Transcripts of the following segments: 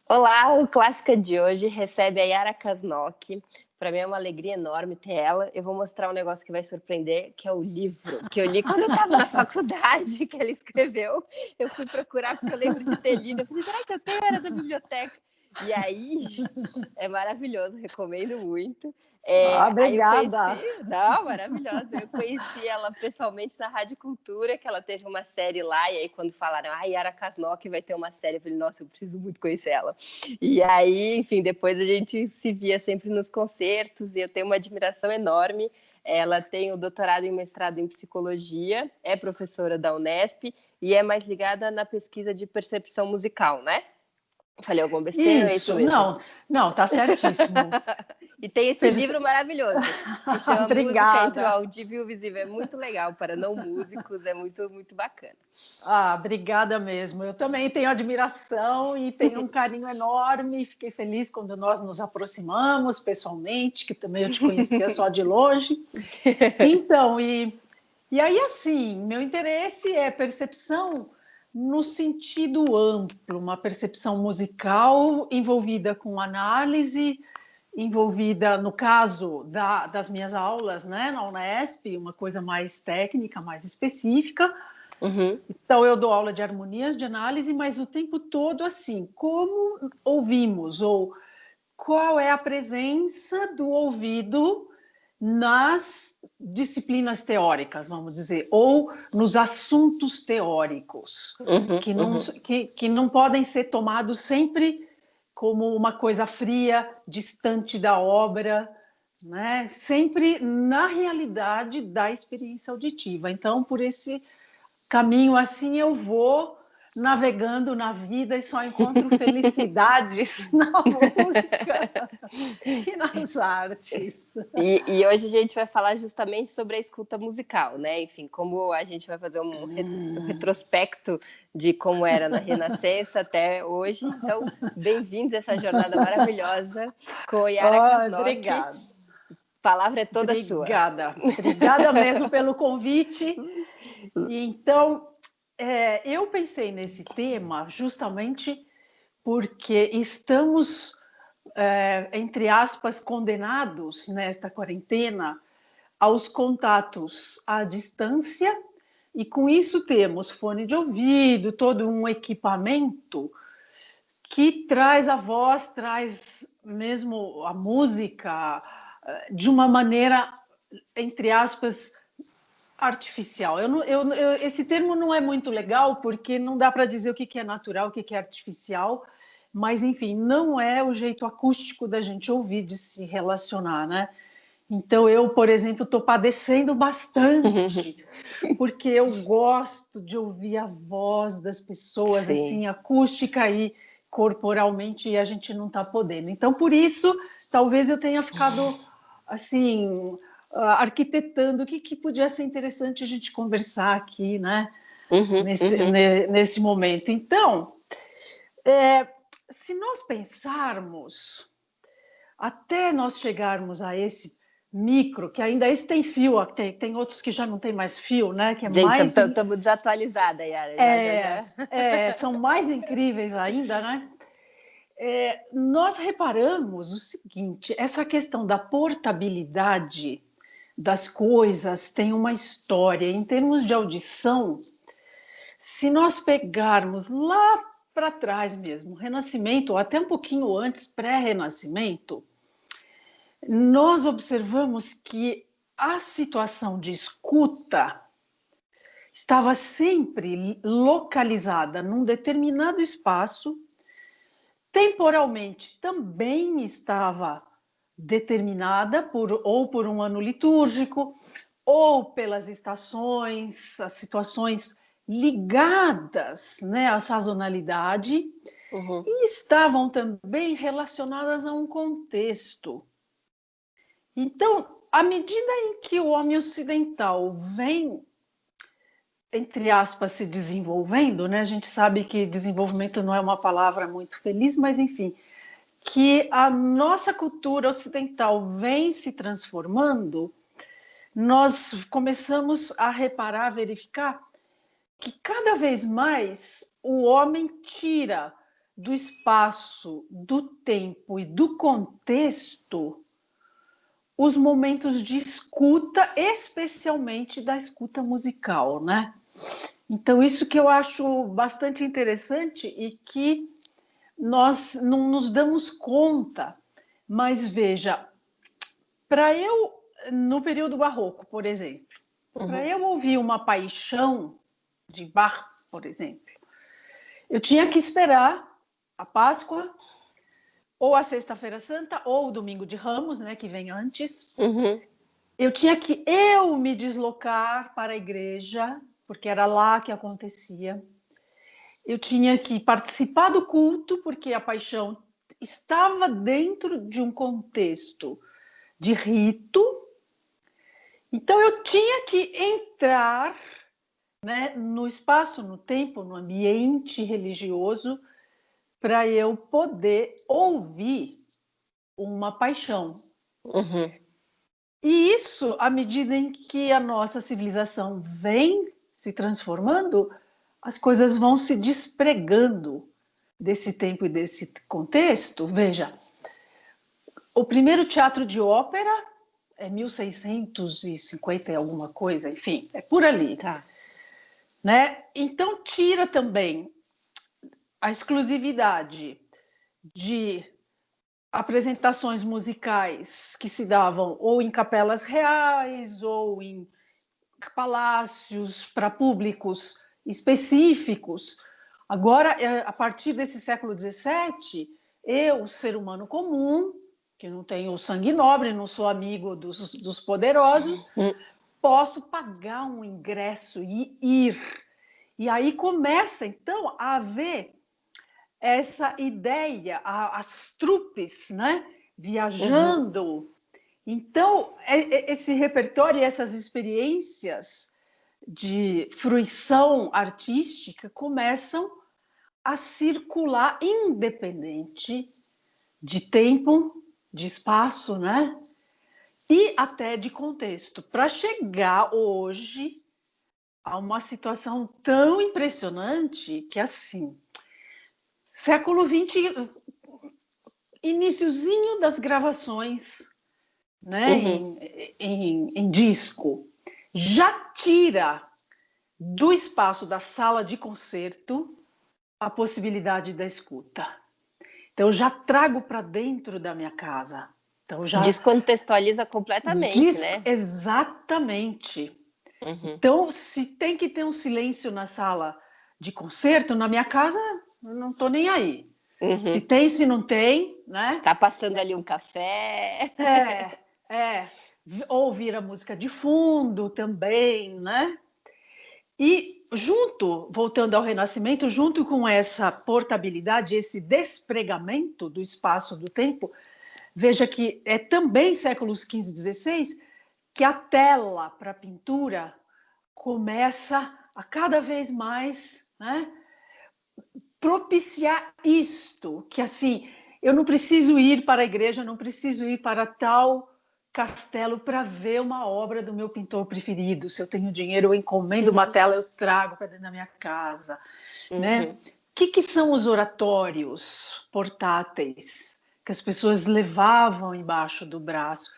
Olá, o Clássica de hoje recebe a Yara Kasnok. Para mim é uma alegria enorme ter ela. Eu vou mostrar um negócio que vai surpreender, que é o livro que eu li quando eu estava na faculdade, que ela escreveu. Eu fui procurar porque eu lembro de ter lido. Eu falei, será que eu tenho? Era da biblioteca. E aí, é maravilhoso, recomendo muito. Obrigada. Aí eu conheci, não, maravilhosa. Eu conheci ela pessoalmente na Rádio Cultura, que ela teve uma série lá, e aí quando falaram, Yara Kasnok vai ter uma série, eu falei, nossa, eu preciso muito conhecer ela. E aí, enfim, depois a gente se via sempre nos concertos, e eu tenho uma admiração enorme. Ela tem o doutorado e mestrado em psicologia, é professora da Unesp, e é mais ligada na pesquisa de percepção musical, né? Falei alguma besteira? Isso, é isso mesmo? não, tá certíssimo. E tem esse livro maravilhoso, que chama Música entre o Audível e o Visível. É muito legal para não músicos, é muito, muito bacana. Obrigada mesmo. Eu também tenho admiração e tenho um carinho enorme. Fiquei feliz quando nós nos aproximamos pessoalmente, que também eu te conhecia só de longe. Então, e aí, assim, meu interesse é percepção no sentido amplo, uma percepção musical envolvida com análise, envolvida, no caso das minhas aulas, né, na Unesp, uma coisa mais técnica, mais específica. Uhum. Então, eu dou aula de harmonias, de análise, mas o tempo todo, assim, como ouvimos, ou qual é a presença do ouvido nas disciplinas teóricas, vamos dizer, ou nos assuntos teóricos, que não podem ser tomados sempre como uma coisa fria, distante da obra, né? Sempre na realidade da experiência auditiva. Então, por esse caminho assim, eu vou navegando na vida e só encontro felicidades na música e nas artes. E hoje a gente vai falar justamente sobre a escuta musical, né? Enfim, como a gente vai fazer um retrospecto de como era na Renascença até hoje. Então, bem-vindos a essa jornada maravilhosa com a Yara Kasnok. Obrigada. A palavra é toda sua. Obrigada mesmo pelo convite. E então, eu pensei nesse tema justamente porque estamos, entre aspas, condenados nesta quarentena aos contatos à distância, e com isso temos fone de ouvido, todo um equipamento que traz a voz, traz mesmo a música de uma maneira, entre aspas, artificial. Esse termo não é muito legal, porque não dá para dizer o que é natural, o que é artificial, mas, enfim, não é o jeito acústico da gente ouvir, de se relacionar, né? Então, eu, por exemplo, estou padecendo bastante, porque eu gosto de ouvir a voz das pessoas, assim, acústica e corporalmente, e a gente não está podendo. Então, por isso, talvez eu tenha ficado, assim, arquitetando o que podia ser interessante a gente conversar aqui, né? Nesse momento. Então, se nós pensarmos, até nós chegarmos a esse micro, que ainda esse tem fio, tem outros que já não tem mais fio, né? Que é mais... Estamos desatualizadas, Yara. São mais incríveis ainda, né? Nós reparamos o seguinte, essa questão da portabilidade das coisas tem uma história. Em termos de audição, se nós pegarmos lá para trás mesmo, Renascimento, ou até um pouquinho antes, pré-Renascimento, nós observamos que a situação de escuta estava sempre localizada num determinado espaço, temporalmente também estava determinada ou por um ano litúrgico, ou pelas estações, as situações ligadas, né, à sazonalidade, e estavam também relacionadas a um contexto. Então, à medida em que o homem ocidental vem, entre aspas, se desenvolvendo, né? A gente sabe que desenvolvimento não é uma palavra muito feliz, mas enfim, que a nossa cultura ocidental vem se transformando, nós começamos a reparar, a verificar que cada vez mais o homem tira do espaço, do tempo e do contexto os momentos de escuta, especialmente da escuta musical, né? Então, isso que eu acho bastante interessante e que nós não nos damos conta. Mas veja, no período barroco, por exemplo, para eu ouvir uma paixão de Bach, por exemplo, eu tinha que esperar a Páscoa, ou a Sexta-feira Santa, ou o Domingo de Ramos, né, que vem antes. Eu tinha que me deslocar para a igreja, porque era lá que acontecia. Eu tinha que participar do culto, porque a paixão estava dentro de um contexto de rito. Então, eu tinha que entrar, né, no espaço, no tempo, no ambiente religioso, para eu poder ouvir uma paixão. E isso, à medida em que a nossa civilização vem se transformando, as coisas vão se despregando desse tempo e desse contexto. Veja, o primeiro teatro de ópera é 1650 e alguma coisa, enfim, é por ali. Tá. Né? Então, tira também a exclusividade de apresentações musicais que se davam ou em capelas reais ou em palácios para públicos específicos. Agora, a partir desse século XVII, eu, ser humano comum, que não tenho sangue nobre, não sou amigo dos poderosos, posso pagar um ingresso e ir. E aí começa, então, a haver essa ideia, as trupes, né, viajando. Então, esse repertório e essas experiências de fruição artística começam a circular independente de tempo, de espaço, né? E até de contexto, para chegar hoje a uma situação tão impressionante que, assim, século XX, iniciozinho das gravações, né, em disco, já tira do espaço da sala de concerto a possibilidade da escuta. Então, eu já trago para dentro da minha casa. Então, já descontextualiza completamente, né? Exatamente. Então, se tem que ter um silêncio na sala de concerto, na minha casa, eu não estou nem aí. Se tem, se não tem, né? Tá passando ali um café. Ouvir a música de fundo também, né? E voltando ao Renascimento, junto com essa portabilidade, esse despregamento do espaço do tempo, veja que é também séculos XV e XVI que a tela para pintura começa a cada vez mais, né, propiciar isto, que assim, eu não preciso ir para a igreja, não preciso ir para tal castelo para ver uma obra do meu pintor preferido. Se eu tenho dinheiro, eu encomendo uma tela, eu trago para dentro da minha casa. Né? O que são os oratórios portáteis que as pessoas levavam embaixo do braço?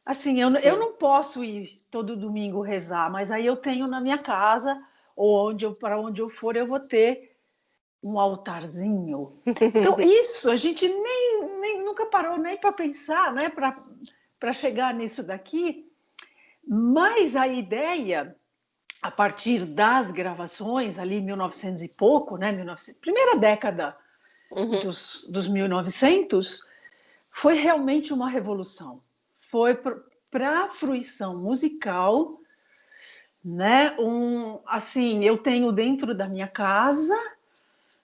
Assim, eu não posso ir todo domingo rezar, mas aí eu tenho na minha casa, ou para onde eu for, eu vou ter um altarzinho. Então, isso a gente nem nunca parou nem para pensar, né? Para chegar nisso daqui. Mas a ideia, a partir das gravações, ali em 1900 e pouco, né? Primeira década dos 1900, foi realmente uma revolução. Foi para a fruição musical, né? Assim, eu tenho dentro da minha casa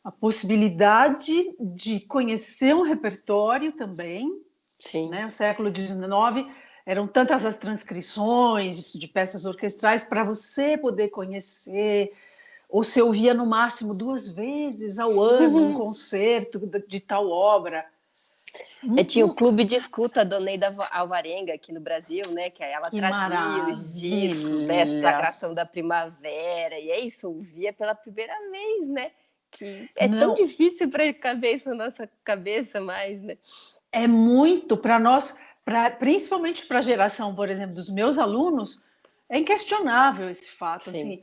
a possibilidade de conhecer um repertório também. Sim. Né? O século XIX eram tantas as transcrições de peças orquestrais para você poder conhecer, ou se ouvia no máximo 2 vezes ao ano um concerto de tal obra. Tinha o Clube de Escuta da Oneida Alvarenga aqui no Brasil, né? Que aí ela Que trazia os discos, né? Sagração da Primavera, e é isso, ouvia pela primeira vez, né? Que é tão difícil para caber isso na nossa cabeça mais, né? É muito para nós, principalmente para a geração, por exemplo, dos meus alunos, é inquestionável esse fato. Sim. Assim,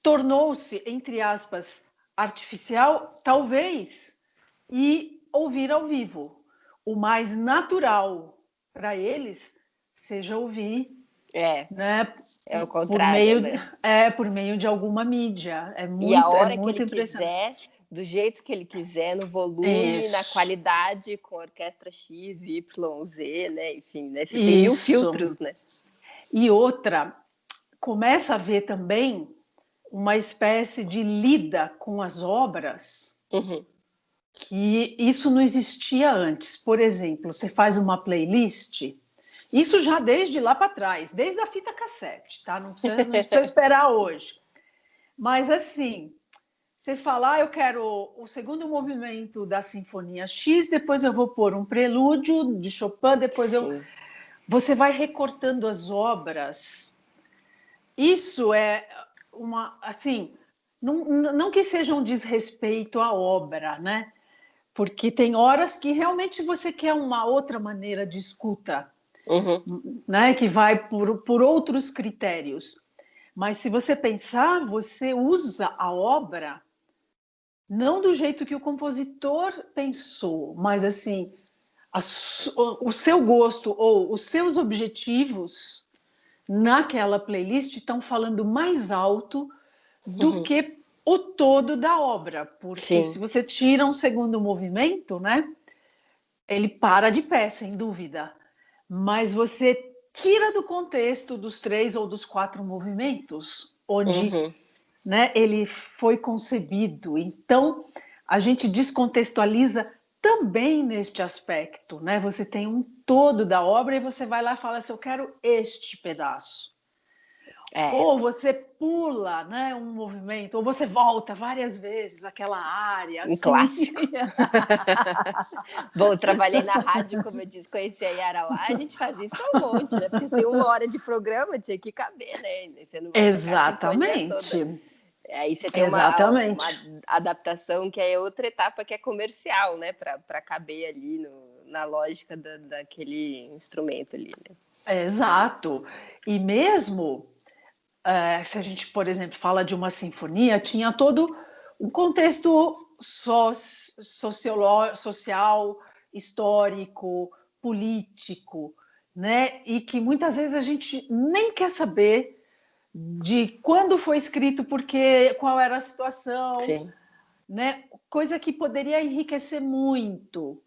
tornou-se, entre aspas, artificial, talvez, e ouvir ao vivo. O mais natural para eles seja ouvir, né, é o contrário, por meio de alguma mídia. E a hora que ele quiser, do jeito que ele quiser, no volume, na qualidade, com orquestra X, Y, Z, né? Enfim, né? Você tem 1000 filtros, né? E outra, começa a ver também uma espécie de lida com as obras, que isso não existia antes. Por exemplo, você faz uma playlist, isso já desde lá para trás, desde a fita cassete, tá? Não precisa esperar hoje. Mas assim, você fala, eu quero o segundo movimento da Sinfonia X, depois eu vou pôr um prelúdio de Chopin, depois você vai recortando as obras. Isso é assim, não que seja um desrespeito à obra, né? Porque tem horas que realmente você quer uma outra maneira de escuta, né? Que vai por outros critérios. Mas se você pensar, você usa a obra não do jeito que o compositor pensou, mas assim, o seu gosto ou os seus objetivos naquela playlist estão falando mais alto do que o todo da obra, porque se você tira um segundo movimento, né, ele para de pé, sem dúvida, mas você tira do contexto dos 3 ou dos 4 movimentos, onde né, ele foi concebido. Então, a gente descontextualiza também neste aspecto, né? Você tem um todo da obra e você vai lá e fala assim, eu quero este pedaço. Ou você pula, né, um movimento, ou você volta várias vezes aquela área. Um clássico. Bom, eu trabalhei na rádio, como eu disse, conheci a Yara lá, a gente fazia isso um monte, né? Porque tem 1 hora de programa, tinha que caber, né? Você não vai Exatamente. Aí você tem uma adaptação que é outra etapa, que é comercial, né? Para caber ali na lógica daquele instrumento ali, né? Exato. E mesmo se a gente, por exemplo, fala de uma sinfonia, tinha todo um contexto social, histórico, político, né? E que muitas vezes a gente nem quer saber de quando foi escrito, porque qual era a situação, né? Coisa que poderia enriquecer muito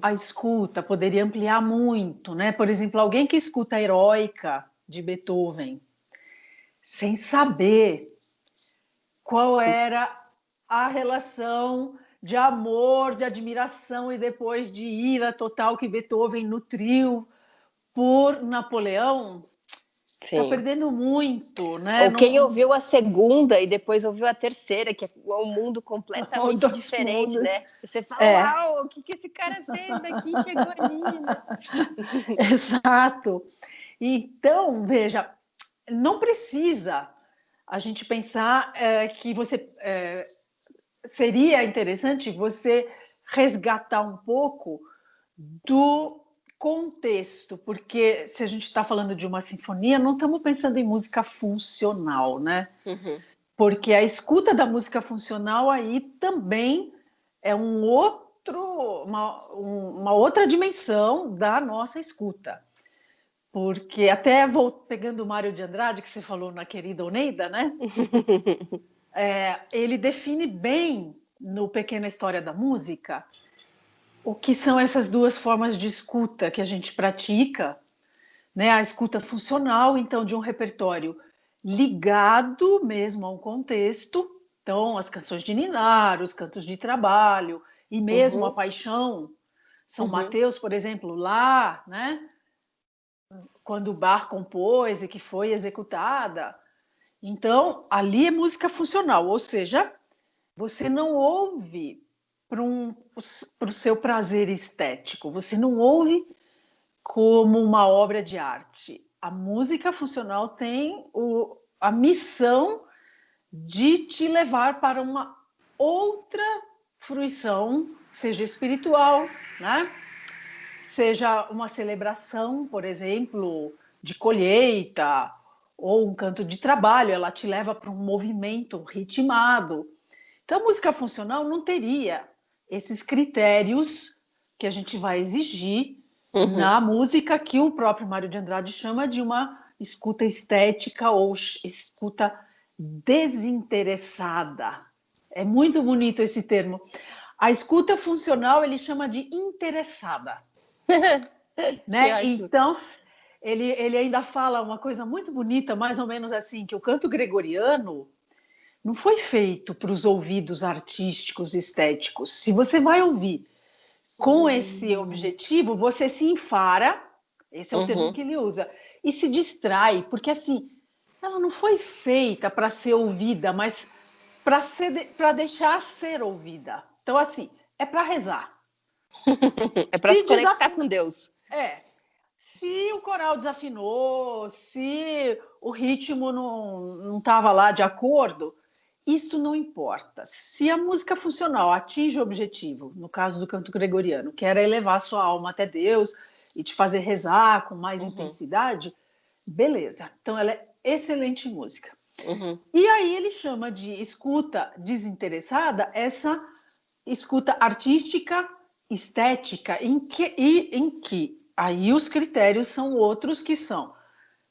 a escuta, poderia ampliar muito, né? Por exemplo, alguém que escuta a Heroica de Beethoven, sem saber qual era a relação de amor, de admiração e depois de ira total que Beethoven nutriu por Napoleão, está perdendo muito, né? Ou quem ouviu a segunda e depois ouviu a terceira, que é um mundo completamente diferente, né? Você fala, uau, o que esse cara fez daqui, chegou ali, né? Exato. Então, veja, não precisa a gente pensar que seria interessante você resgatar um pouco do contexto, porque se a gente está falando de uma sinfonia, não estamos pensando em música funcional, né? Porque a escuta da música funcional aí também é uma outra dimensão da nossa escuta. Porque até pegando o Mário de Andrade, que você falou na querida Oneida, né? Ele define bem no Pequena História da Música o que são essas duas formas de escuta que a gente pratica, né? A escuta funcional, então, de um repertório ligado mesmo a um contexto, então as canções de ninar, os cantos de trabalho e mesmo a Paixão, São Mateus, por exemplo, lá, né? Quando Bach compôs e que foi executada. Então, ali é música funcional, ou seja, você não ouve o seu prazer estético. Você não ouve como uma obra de arte. A música funcional tem a missão de te levar para uma outra fruição, seja espiritual, né? Seja uma celebração, por exemplo, de colheita, ou um canto de trabalho, ela te leva para um movimento ritmado. Então, a música funcional não teria esses critérios que a gente vai exigir na música, que o próprio Mário de Andrade chama de uma escuta estética ou escuta desinteressada. É muito bonito esse termo. A escuta funcional ele chama de interessada. Né? Então, ele ainda fala uma coisa muito bonita, mais ou menos assim, que o canto gregoriano não foi feito para os ouvidos artísticos e estéticos. Se você vai ouvir com esse objetivo, você se enfara, esse é o termo que ele usa, e se distrai, porque assim, ela não foi feita para ser ouvida, mas para deixar ser ouvida. Então, assim, é para rezar. É para se conectar com Deus. Se o coral desafinou, se o ritmo não estava lá de acordo, isso não importa. Se a música funcional atinge o objetivo, no caso do canto gregoriano, que era elevar sua alma até Deus e te fazer rezar com mais intensidade, beleza. Então ela é excelente música. E aí ele chama de escuta desinteressada essa escuta artística, estética, em que aí os critérios são outros, que são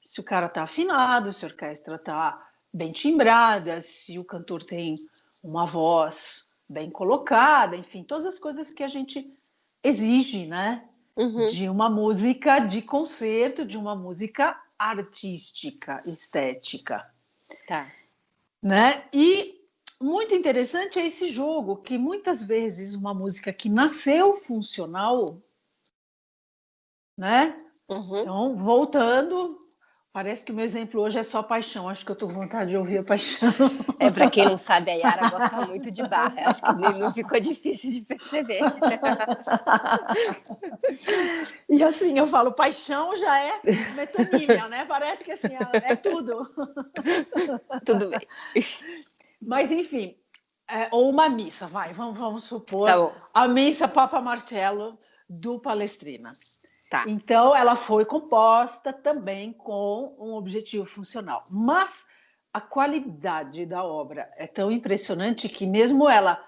se o cara está afinado, se a orquestra está bem timbrada, se o cantor tem uma voz bem colocada, enfim, todas as coisas que a gente exige, né? De uma música de concerto, de uma música artística, estética. Tá. Né? E muito interessante é esse jogo, que muitas vezes uma música que nasceu funcional, né? Então, voltando, parece que o meu exemplo hoje é só Paixão. Acho que eu estou com vontade de ouvir a Paixão. Para quem não sabe, a Yara gosta muito de Bach. Acho que não ficou difícil de perceber. E assim, eu falo, Paixão já é metonímia, né? Parece que assim, é tudo. Tudo bem. Mas, enfim, ou uma missa, vamos supor, a missa Papa Marcello do Palestrina. Tá. Então, ela foi composta também com um objetivo funcional. Mas a qualidade da obra é tão impressionante que mesmo ela,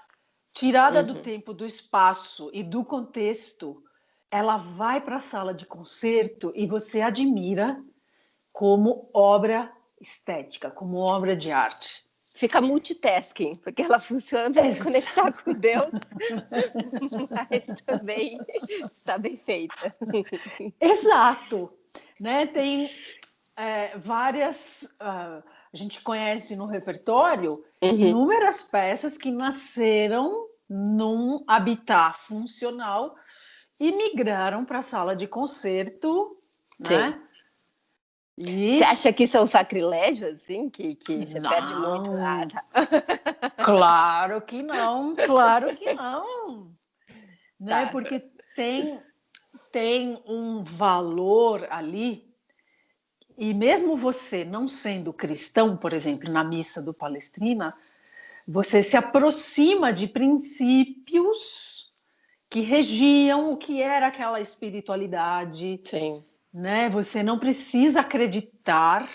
tirada do tempo, do espaço e do contexto, ela vai para a sala de concerto e você admira como obra estética, como obra de arte. Fica multitasking, porque ela funciona para se conectar com Deus, mas também está bem feita. Exato. Né? Tem várias... a gente conhece no repertório inúmeras peças que nasceram num habitat funcional e migraram para a sala de concerto, né? E... Você acha que isso é um sacrilégio, assim? Que você perde muito? Ah, tá. Claro que não, claro que não. Né? Porque tem um valor ali, e mesmo você não sendo cristão, por exemplo, na missa do Palestrina, você se aproxima de princípios que regiam o que era aquela espiritualidade. Sim. Né? Você não precisa acreditar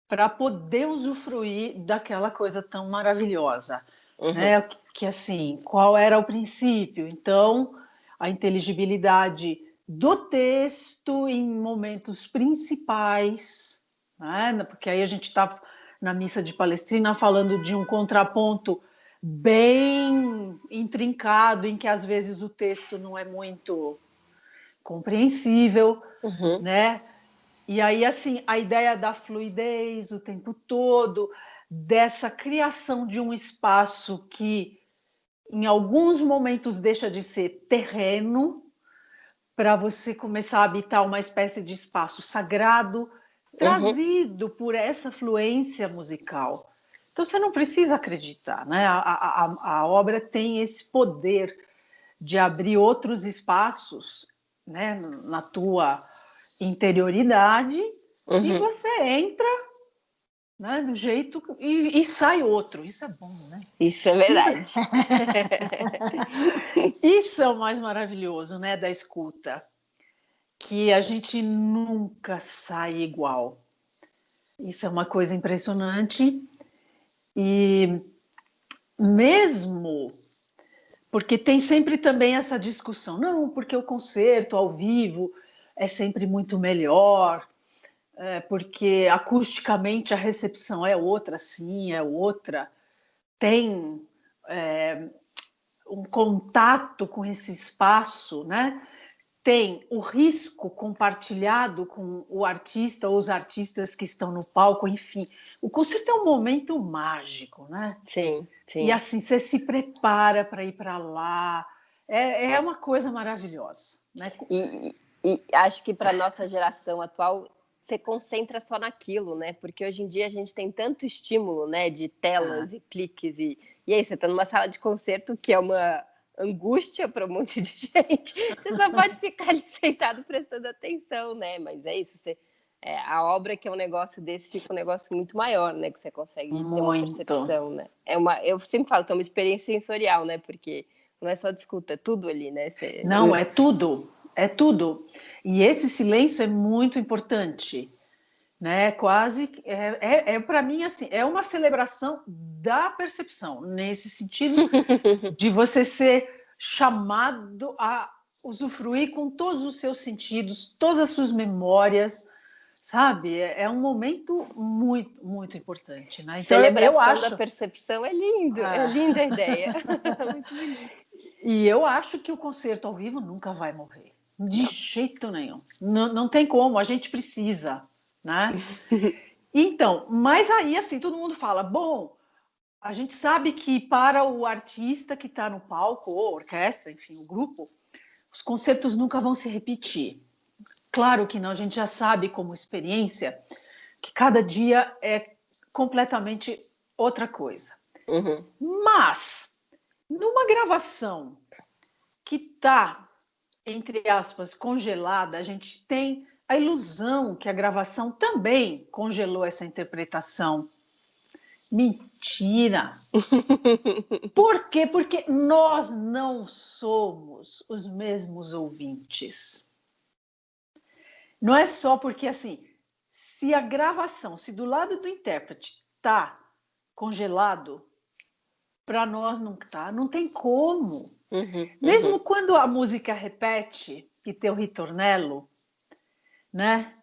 para poder usufruir daquela coisa tão maravilhosa. Né? Que assim, qual era o princípio? Então, a inteligibilidade do texto em momentos principais, né? Porque aí a gente está na missa de Palestrina falando de um contraponto bem intrincado, em que às vezes o texto não é muito compreensível, né? E aí, assim, a ideia da fluidez o tempo todo, dessa criação de um espaço que, em alguns momentos, deixa de ser terreno, para você começar a habitar uma espécie de espaço sagrado, trazido por essa fluência musical. Então você não precisa acreditar, né? A obra tem esse poder de abrir outros espaços, né, na tua interioridade, e você entra, né, do jeito e sai outro. Isso é bom, né? Isso é verdade. Isso é o mais maravilhoso, né, da escuta, que a gente nunca sai igual. Isso é uma coisa impressionante. E mesmo porque tem sempre também essa discussão, não, porque o concerto ao vivo é sempre muito melhor, porque acusticamente a recepção é outra, sim, é outra, tem um contato com esse espaço, né? Tem o risco compartilhado com o artista ou os artistas que estão no palco, enfim. O concerto é um momento mágico, né? Sim, sim. E assim, você se prepara para ir para lá. É uma coisa maravilhosa, né? E acho que para a nossa geração atual, você concentra só naquilo, né? Porque hoje em dia a gente tem tanto estímulo, né? De telas e cliques. E aí, você está numa sala de concerto que é uma angústia para um monte de gente. Você só pode ficar ali sentado prestando atenção, né? Mas é isso, a obra que é um negócio desse fica um negócio muito maior, né? Que você consegue ter uma percepção, né? Eu sempre falo que é uma experiência sensorial, né? Porque não é só de escuta, é tudo ali, né? Não, é tudo, é tudo. E esse silêncio é muito importante, né? Quase para mim assim, é uma celebração da percepção, nesse sentido de você ser chamado a usufruir com todos os seus sentidos, todas as suas memórias, sabe? É um momento muito, muito importante, né? Então eu Celebração da acho percepção é lindo, é linda a ideia. Muito bonito. E eu acho que o concerto ao vivo nunca vai morrer. De Não. jeito nenhum. Não tem como, a gente precisa, né? Então, mas aí, assim, todo mundo fala, bom, a gente sabe que para o artista que está no palco, ou a orquestra, enfim, o grupo, os concertos nunca vão se repetir. Claro que não, a gente já sabe como experiência que cada dia é completamente outra coisa. Uhum. Mas, numa gravação que está, entre aspas, congelada, a gente tem a ilusão que a gravação também congelou essa interpretação. Mentira! Por quê? Porque nós não somos os mesmos ouvintes. Não é só porque, assim, se a gravação, se do lado do intérprete está congelado, para nós não está, não tem como. Mesmo quando a música repete, que tem o ritornello, né?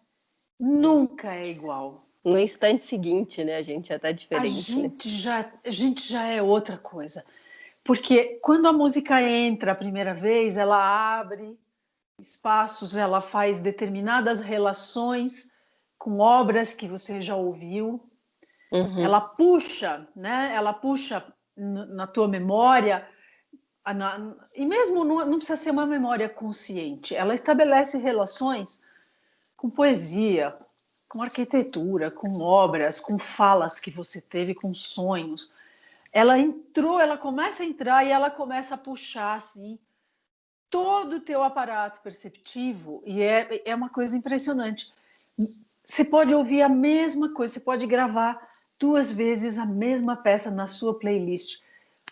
Nunca é igual. No instante seguinte, né? A gente já está A diferente, né? gente já é outra coisa. Porque quando a música entra a primeira vez, ela abre espaços, ela faz determinadas relações com obras que você já ouviu. Ela puxa, né? Ela puxa na tua memória. E mesmo não precisa ser uma memória consciente, ela estabelece relações com poesia, com arquitetura, com obras, com falas que você teve, com sonhos. Ela entrou, ela começa a entrar e ela começa a puxar assim todo o teu aparato perceptivo, e é uma coisa impressionante. Você pode ouvir a mesma coisa, você pode gravar 2 vezes a mesma peça na sua playlist.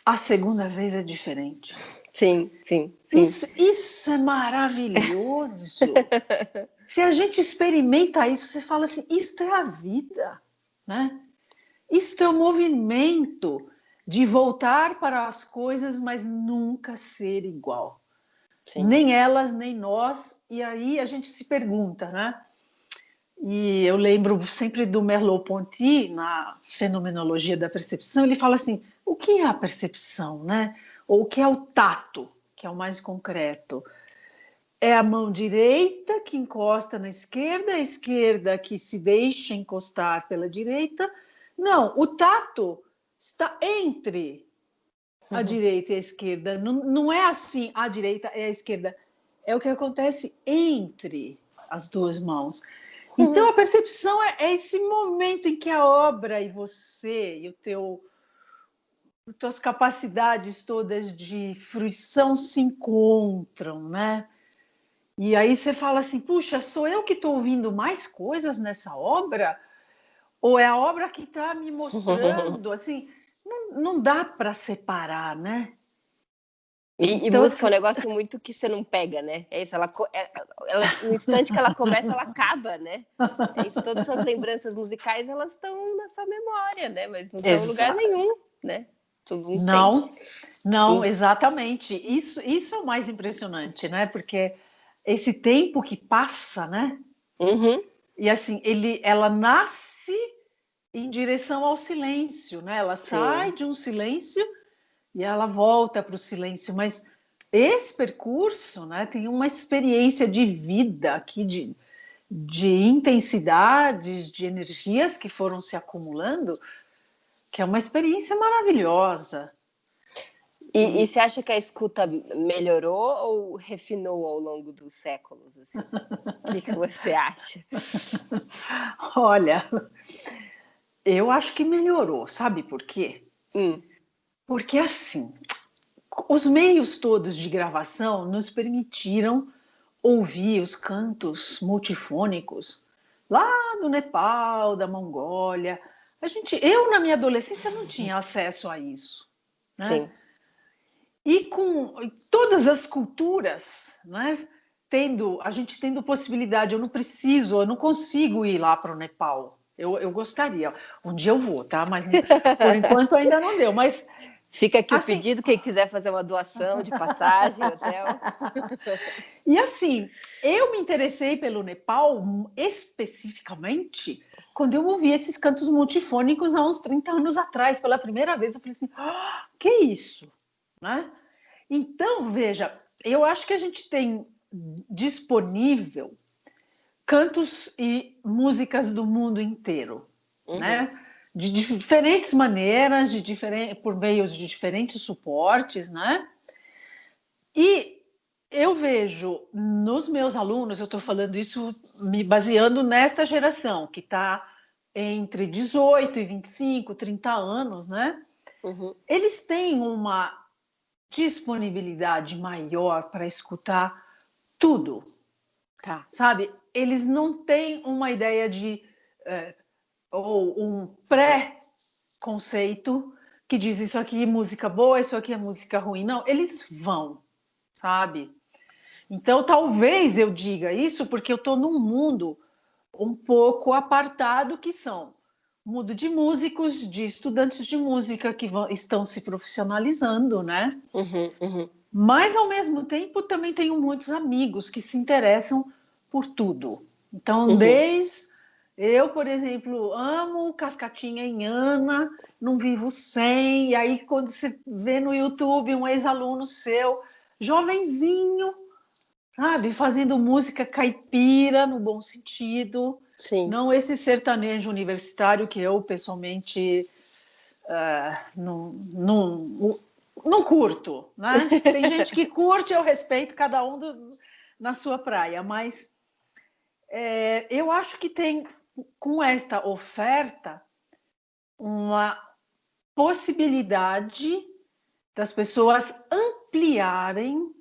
A segunda vez é diferente. Sim, sim, sim. Isso é maravilhoso. Se a gente experimenta isso, você fala assim, isto é a vida, né? Isto é o movimento de voltar para as coisas, mas nunca ser igual. Sim. Nem elas, nem nós. E aí a gente se pergunta, né? E eu lembro sempre do Merleau-Ponty, na Fenomenologia da Percepção, ele fala assim, o que é a percepção, né? Ou o que é o tato, que é o mais concreto? É a mão direita que encosta na esquerda, a esquerda que se deixa encostar pela direita. Não, o tato está entre a direita e a esquerda. Não é assim, a direita e a esquerda. É o que acontece entre as duas mãos. Então, a percepção é esse momento em que a obra e você e as tuas capacidades todas de fruição se encontram, né? E aí você fala assim, puxa, sou eu que estou ouvindo mais coisas nessa obra? Ou é a obra que está me mostrando? Assim, não dá para separar, né? E Então, música é um assim, negócio muito que você não pega, né? É isso, no instante que ela começa, ela acaba, né? É isso, todas as lembranças musicais, elas estão na sua memória, né? Mas não estão em lugar nenhum, né? Tudo um instante. Não, exatamente. Isso é o mais impressionante, né? Porque esse tempo que passa, né? Uhum. E assim, ela nasce em direção ao silêncio, né? Ela sai Sim. de um silêncio e ela volta para o silêncio. Mas esse percurso, né? Tem uma experiência de vida aqui, de intensidades, de energias que foram se acumulando, que é uma experiência maravilhosa. E você acha que a escuta melhorou ou refinou ao longo dos séculos? Assim? O que você acha? Olha, eu acho que melhorou, sabe por quê? Porque assim, os meios todos de gravação nos permitiram ouvir os cantos multifônicos lá do Nepal, da Mongólia. Eu na minha adolescência não tinha acesso a isso, né? Sim. E com todas as culturas, né? A gente tendo possibilidade, eu não consigo ir lá para o Nepal. Eu gostaria. Um dia eu vou, tá? Mas por enquanto ainda não deu. Mas Fica aqui o assim, pedido, quem quiser fazer uma doação de passagem, hotel. e assim, eu me interessei pelo Nepal especificamente quando eu ouvi esses cantos multifônicos há uns 30 anos atrás. Pela primeira vez, eu falei assim, que isso? Né? Então, veja, eu acho que a gente tem disponível cantos e músicas do mundo inteiro, né? De diferentes maneiras, por meio de diferentes suportes, né? E eu vejo nos meus alunos, eu estou falando isso me baseando nesta geração, que está entre 18 e 25, 30 anos, né? Eles têm uma disponibilidade maior para escutar tudo, Tá. sabe? Eles não têm uma ideia ou um pré-conceito que diz isso aqui é música boa, isso aqui é música ruim. Não, eles vão, sabe? Então, talvez eu diga isso porque eu estou num mundo um pouco apartado, que são mundo de músicos, de estudantes de música que estão se profissionalizando, né? Mas, ao mesmo tempo, também tenho muitos amigos que se interessam por tudo. Então, eu, por exemplo, amo Cascatinha em Ana, não vivo sem. E aí, quando você vê no YouTube um ex-aluno seu, jovenzinho, sabe, fazendo música caipira, no bom sentido, Sim. não esse sertanejo universitário que eu, pessoalmente, não curto, né? Tem gente que curte, eu respeito cada um na sua praia, mas eu acho que tem, com esta oferta, uma possibilidade das pessoas ampliarem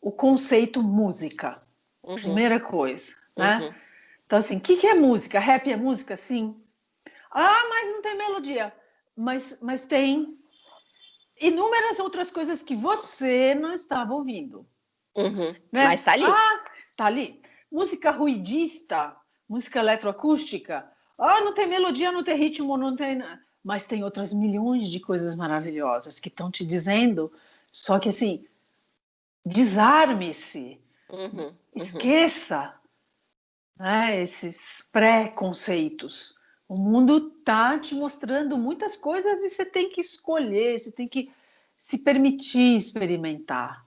o conceito música. Primeira coisa, né? Então, assim, o que é música? Rap é música? Sim. Ah, mas não tem melodia. Mas tem inúmeras outras coisas que você não estava ouvindo. Né? Mas tá ali. Ah, tá ali. Música ruidista, música eletroacústica. Ah, não tem melodia, não tem ritmo, não tem. Mas tem outras milhões de coisas maravilhosas que estão te dizendo. Só que assim, desarme-se, esqueça, né, esses pré-conceitos. O mundo está te mostrando muitas coisas e você tem que escolher, você tem que se permitir experimentar.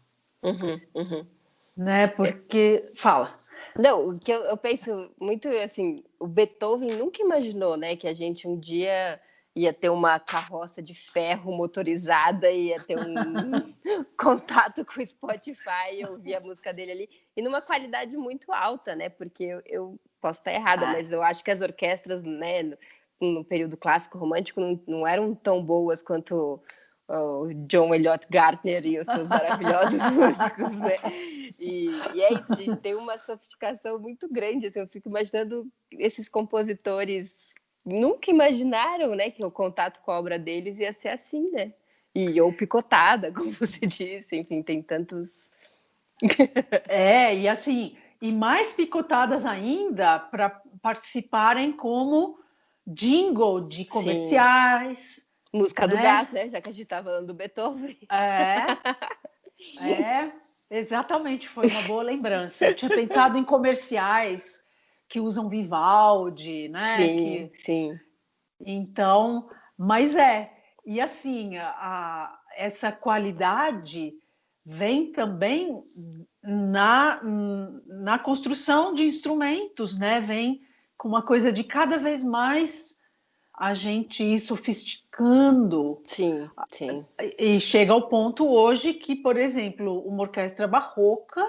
Né? Porque. Fala. Não, o que eu penso muito assim, o Beethoven nunca imaginou, né, que a gente um dia ia ter uma carroça de ferro motorizada, ia ter um contato com o Spotify e ouvir a música dele ali, e numa qualidade muito alta, né, porque eu posso estar errada, mas eu acho que as orquestras, né, no período clássico romântico não eram tão boas quanto o John Elliott Gardner e os seus maravilhosos músicos, né? E é isso, a gente tem uma sofisticação muito grande, assim, eu fico imaginando esses compositores nunca imaginaram, né, que o contato com a obra deles ia ser assim, né? Ou picotada, como você disse, enfim, tem tantos... E assim, e mais picotadas ainda para participarem como jingle de comerciais. Sim. Música do né? gás, né? Já que a gente estava falando do Beethoven. Exatamente, foi uma boa lembrança. Eu tinha pensado em comerciais que usam Vivaldi, né? Sim. Então, mas e assim, essa qualidade vem também na construção de instrumentos, né? Vem com uma coisa de cada vez mais a gente ir sofisticando. Sim. E chega ao ponto hoje que, por exemplo, uma orquestra barroca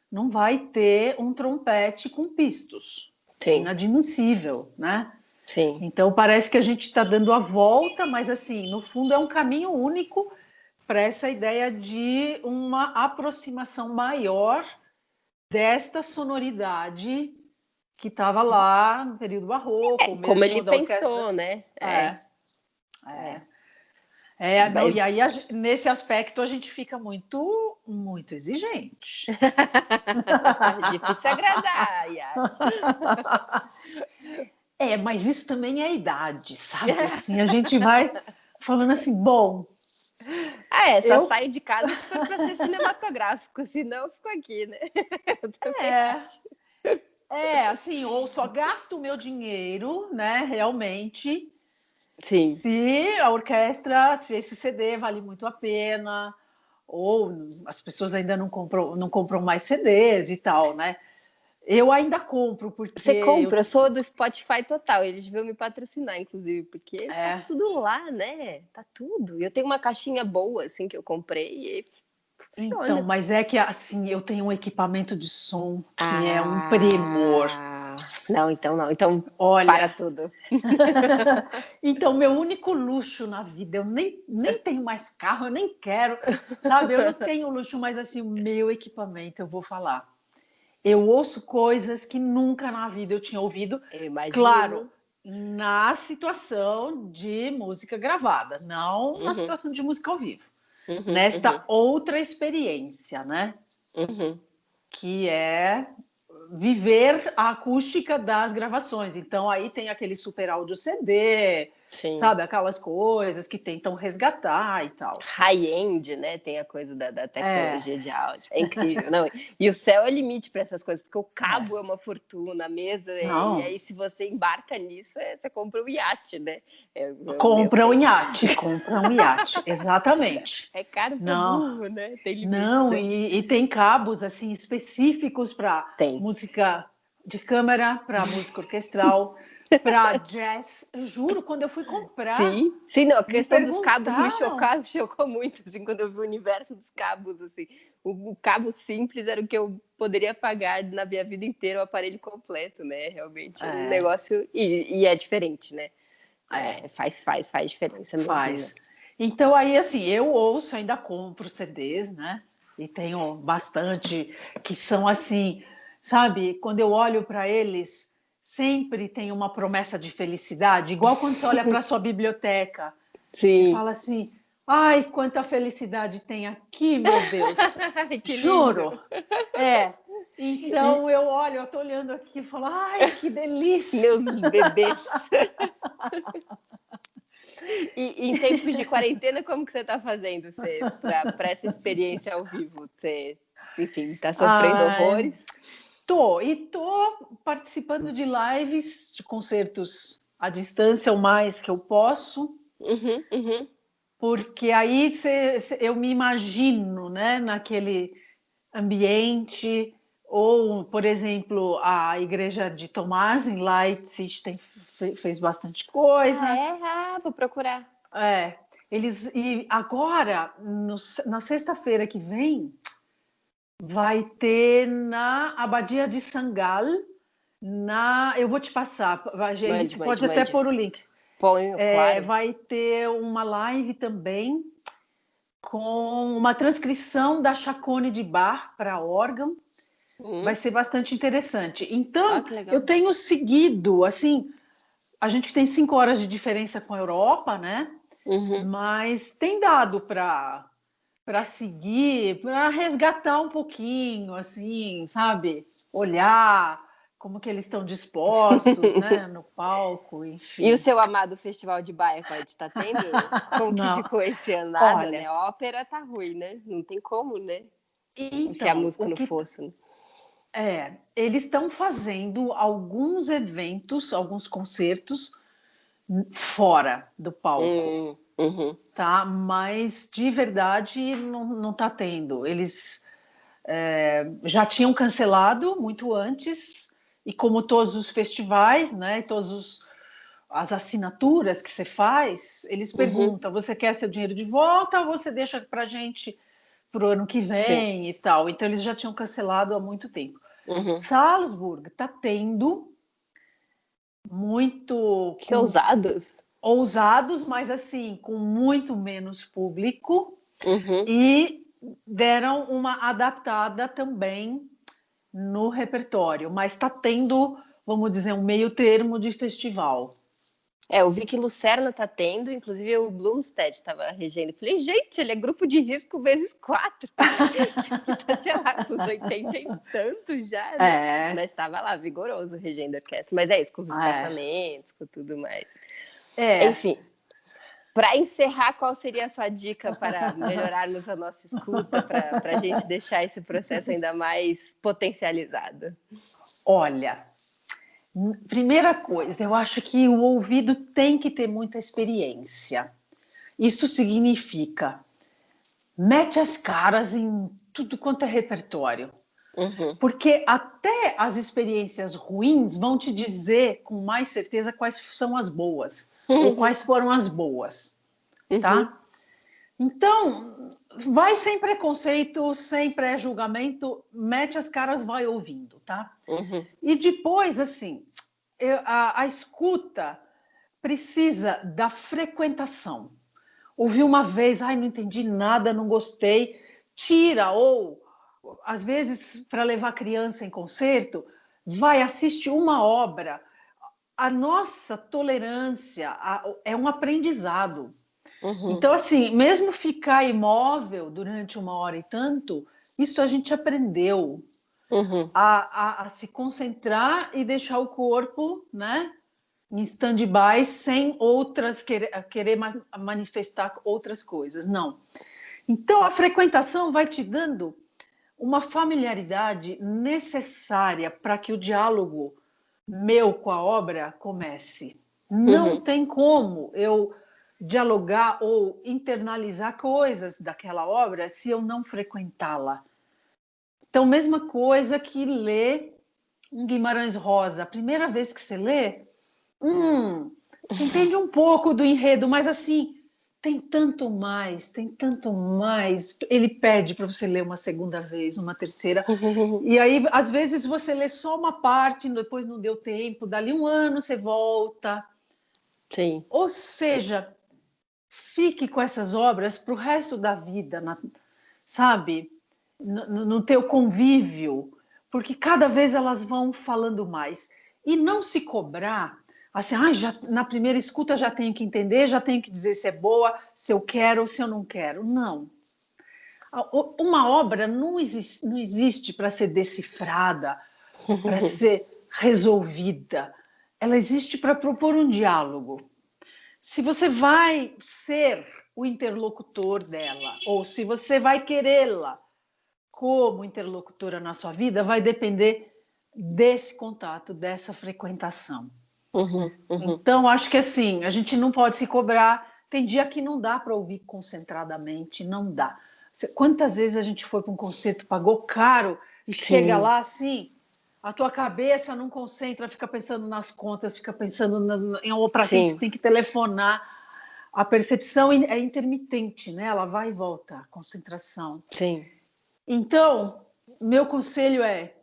não vai ter um trompete com pistos. Sim. Inadmissível, né? Sim. Então parece que a gente está dando a volta, mas assim, no fundo é um caminho único para essa ideia de uma aproximação maior desta sonoridade que estava lá no período barroco, mesmo como ele da pensou, orquestra. né? Não, e aí nesse aspecto a gente fica muito, muito exigente. Difícil agradar, Yara. Mas isso também é a idade, sabe? Assim, a gente vai falando assim, bom... Só saio de casa se for para ser cinematográfico, senão eu fico aqui, né? Eu também acho. Assim, ou só gasto o meu dinheiro, né, realmente... Sim. Se a orquestra, se esse CD vale muito a pena, ou as pessoas ainda não compram mais CDs e tal, né? Eu ainda compro, porque... Você compra? Eu sou do Spotify total, eles deviam me patrocinar, inclusive, porque tá tudo lá, né? Tá tudo. E eu tenho uma caixinha boa, assim, que eu comprei e funciona. Então, mas é que, assim, eu tenho um equipamento de som que é um primor. Então, olha, para tudo. Então, meu único luxo na vida, eu nem tenho mais carro, eu nem quero, sabe? Eu não tenho luxo, mas assim, o meu equipamento, eu vou falar. Eu ouço coisas que nunca na vida eu tinha ouvido. Eu imagino. Claro, na situação de música gravada, não na situação de música ao vivo. Nesta outra experiência, né? Que é viver a acústica das gravações. Então, aí tem aquele super áudio CD, Sim. sabe? Aquelas coisas que tentam resgatar e tal. High-end, né? Tem a coisa da tecnologia de áudio. É incrível. Não, e o céu é o limite para essas coisas, porque o cabo é uma fortuna, a mesa, e aí se você embarca nisso, você compra um iate, né? Compra um iate, exatamente. É caro para burro, né? Tem limite. Não, e tem cabos assim específicos para música de câmara, para música orquestral, para jazz. Juro, quando eu fui comprar. Sim, não, a questão dos cabos me chocou muito, assim, quando eu vi o universo dos cabos, assim. O cabo simples era o que eu poderia pagar na minha vida inteira, o aparelho completo, né? Realmente um negócio. E é diferente, né? Faz diferença mesmo. Faz. Né? Então, aí, assim, eu ouço, ainda compro CDs, né? E tenho bastante que são assim, sabe? Quando eu olho para eles, sempre tem uma promessa de felicidade, igual quando você olha para a sua biblioteca. Sim. Você fala assim, ai, quanta felicidade tem aqui, meu Deus. Juro. Então eu olho, eu tô olhando aqui e falo, ai, que delícia. Meus bebês. E em tempos de quarentena, como que você está fazendo para essa experiência ao vivo? Você, enfim, está sofrendo horrores? Tô participando de lives, de concertos à distância, o mais que eu posso. Porque aí eu me imagino, né, naquele ambiente, ou, por exemplo, a igreja de Tomás, em Leipzig, fez bastante coisa. Vou procurar. E agora, na sexta-feira que vem, vai ter na Abadia de Sangal, Eu vou te passar, a gente pode até mande. pôr o link. Põe, claro. Vai ter uma live também com uma transcrição da Chaconne de Bach para órgão. Vai ser bastante interessante. Então, eu tenho seguido, assim, a gente tem 5 horas de diferença com a Europa, né? Mas tem dado para seguir, para resgatar um pouquinho, assim, sabe? Olhar como que eles estão dispostos, né? No palco, enfim. E o seu amado Festival de Bayreuth tá tendo? Como que ficou esse ano? Nada, olha, né? A ópera tá ruim, né? Não tem como, né? Então, enfiar música no fosso. Né? Eles estão fazendo alguns eventos, alguns concertos fora do palco, tá? Mas de verdade não tá tendo. Eles já tinham cancelado muito antes, e como todos os festivais, né? Todos as assinaturas que você faz, eles perguntam: você quer seu dinheiro de volta ou você deixa pra gente pro ano que vem? Sim. E tal. Então eles já tinham cancelado há muito tempo. Salzburg está tendo muito... Que ousados, mas assim, com muito menos público, e deram uma adaptada também no repertório, mas está tendo, vamos dizer, um meio termo de festival. Eu vi que Lucerna tá tendo, inclusive o Blumstedt estava regendo. Falei, gente, ele é grupo de risco vezes 4. Tá, sei lá, com os 80 e tantos já, né? Mas estava lá, vigoroso, regendo a orquestra. Mas é isso, com os espaçamentos, com tudo mais. Enfim, para encerrar, qual seria a sua dica para melhorarmos a nossa escuta, para a gente deixar esse processo ainda mais potencializado? Olha, primeira coisa, eu acho que o ouvido tem que ter muita experiência. Isso significa, mete as caras em tudo quanto é repertório. Porque até as experiências ruins vão te dizer com mais certeza quais são as boas, ou quais foram as boas, tá? Então, vai sem preconceito, sem pré-julgamento, mete as caras, vai ouvindo, tá? E depois, assim, a escuta precisa da frequentação. Ouvi uma vez, não entendi nada, não gostei, tira, ou às vezes, para levar criança em concerto, vai, assiste uma obra. A nossa tolerância é um aprendizado. Então, assim, mesmo ficar imóvel durante 1 hora e tanto, isso a gente aprendeu a se concentrar e deixar o corpo, né, em stand-by, sem outras querer manifestar outras coisas. Não. Então, a frequentação vai te dando uma familiaridade necessária para que o diálogo meu com a obra comece. Não tem como eu dialogar ou internalizar coisas daquela obra se eu não frequentá-la. Então, mesma coisa que ler um Guimarães Rosa. A primeira vez que você lê, você entende um pouco do enredo, mas assim, tem tanto mais. Ele pede para você ler uma segunda vez, uma terceira. E aí, às vezes, você lê só uma parte, depois não deu tempo, dali 1 ano você volta. Sim. Ou seja, fique com essas obras para o resto da vida, sabe? No teu convívio, porque cada vez elas vão falando mais. E não se cobrar, assim, já, na primeira escuta já tenho que entender, já tenho que dizer se é boa, se eu quero ou se eu não quero. Não. Uma obra não existe para ser decifrada, para ser resolvida. Ela existe para propor um diálogo. Se você vai ser o interlocutor dela, ou se você vai querê-la como interlocutora na sua vida, vai depender desse contato, dessa frequentação. Então, acho que assim, a gente não pode se cobrar. Tem dia que não dá para ouvir concentradamente, não dá. Quantas vezes a gente foi para um concerto, pagou caro, e chega lá assim, a tua cabeça não concentra, fica pensando nas contas, fica pensando para quem você tem que telefonar. A percepção é intermitente, né? Ela vai e volta, a concentração. Sim. Então, meu conselho é: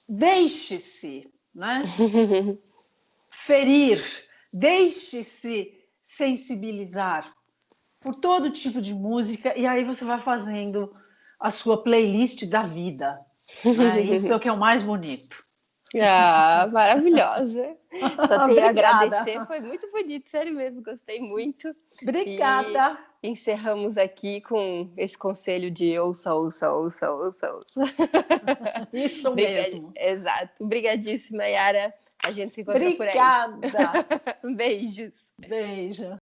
deixe-se, né, ferir, deixe-se sensibilizar por todo tipo de música, e aí você vai fazendo a sua playlist da vida, né? Isso é o que é o mais bonito. Ah, maravilhosa. Só tenho a Obrigada. agradecer, foi muito bonito, sério mesmo, gostei muito. Obrigada. E encerramos aqui com esse conselho de ouça, ouça, ouça, ouça, ouça. Isso mesmo. Exato. Obrigadíssima, Yara. A gente se encontra por aí. Obrigada. Beijos. Beijo.